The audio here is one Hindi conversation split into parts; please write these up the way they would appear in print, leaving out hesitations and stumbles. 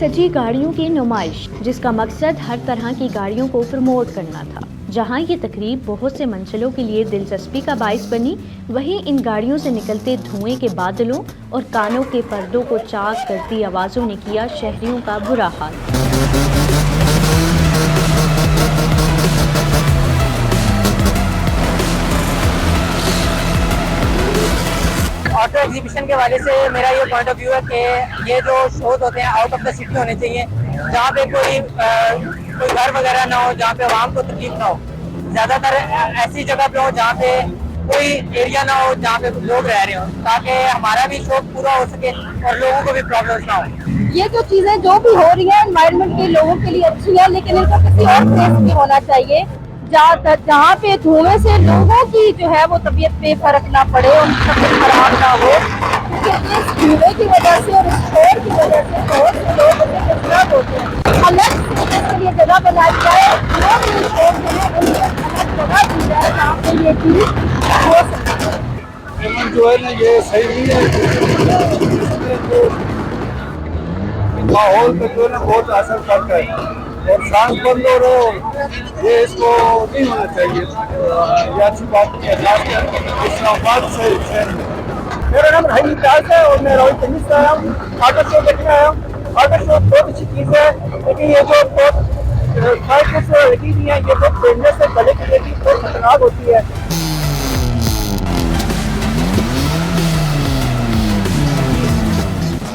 सजी गाड़ियों की नुमाइश, जिसका मकसद हर तरह की गाड़ियों को प्रमोट करना था। जहां ये तकरीब बहुत से मंजिलों के लिए दिलचस्पी का बाइस बनी, वहीं इन गाड़ियों से निकलते धुएं के बादलों और कानों के पर्दों को चाक करती आवाज़ों ने किया शहरियों का बुरा हाल। ऑटो एग्जीबिशन के वाले से मेरा ये पॉइंट ऑफ व्यू है कि ये जो शोज होते हैं आउट ऑफ द सिटी होने चाहिए, जहाँ पे कोई घर वगैरह ना हो, जहाँ पे आवाम को तकलीफ ना हो। ज्यादातर ऐसी जगह पे हो जहाँ पे कोई एरिया ना हो जहाँ पे लोग रह रहे हो, ताकि हमारा भी शौक पूरा हो सके और लोगों को भी प्रॉब्लम ना हो। ये जो चीजें जो भी हो रही है एनवायरनमेंट के लोगों के लिए अच्छी है, लेकिन इनको किसी और प्लेस पे होना चाहिए जहाँ पे धुएं से लोगों की जो है वो तबीयत पे फर्क ना पड़े, उनकी तबीयत खराब ना हो। क्योंकि इस धुएं की वजह से और इस शोर की वजह से बहुत से लोग डिस्टर्ब होते हैं। अलग से इसके लिए जगह बनाई जाए, जो भी शोर जो है उन्हें अलग जगह दी जाए जहाँ पे ये चीज हो सके। जो है ना ये सही नहीं है, माहौल पे जो है ना बहुत असर पड़ता है और सांस बंद हो रहे हो, ये इसको नहीं होना चाहिए। ये अच्छी बात नहीं है, खासकर इस्लामाबाद से शहर में। मेरा नाम रहीम इम्तियाज है और मैं रावलपिंडी से आया हूँ। ऑटो शो देखने आया हूँ। ऑटो शो बहुत अच्छी चीज़ है, लेकिन ये जो बहुत साइकिल से लगी हुई है, ये बहुत डेंजरस है, गले के लिए भी बहुत खतरनाक होती है।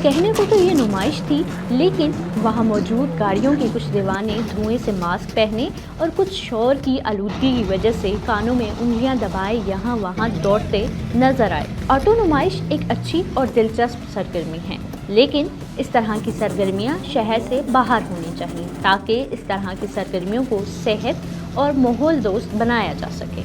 कहने को तो ये नुमाइश थी, लेकिन वहाँ मौजूद गाड़ियों के कुछ दीवाने धुएं से मास्क पहने और कुछ शोर की आलूदगी की वजह से कानों में उंगलियां दबाए यहाँ वहाँ दौड़ते नजर आए। ऑटो नुमाइश एक अच्छी और दिलचस्प सरगर्मी है, लेकिन इस तरह की सरगर्मियाँ शहर से बाहर होनी चाहिए ताकि इस तरह की सरगर्मियों को सेहत और माहौल दोस्त बनाया जा सके।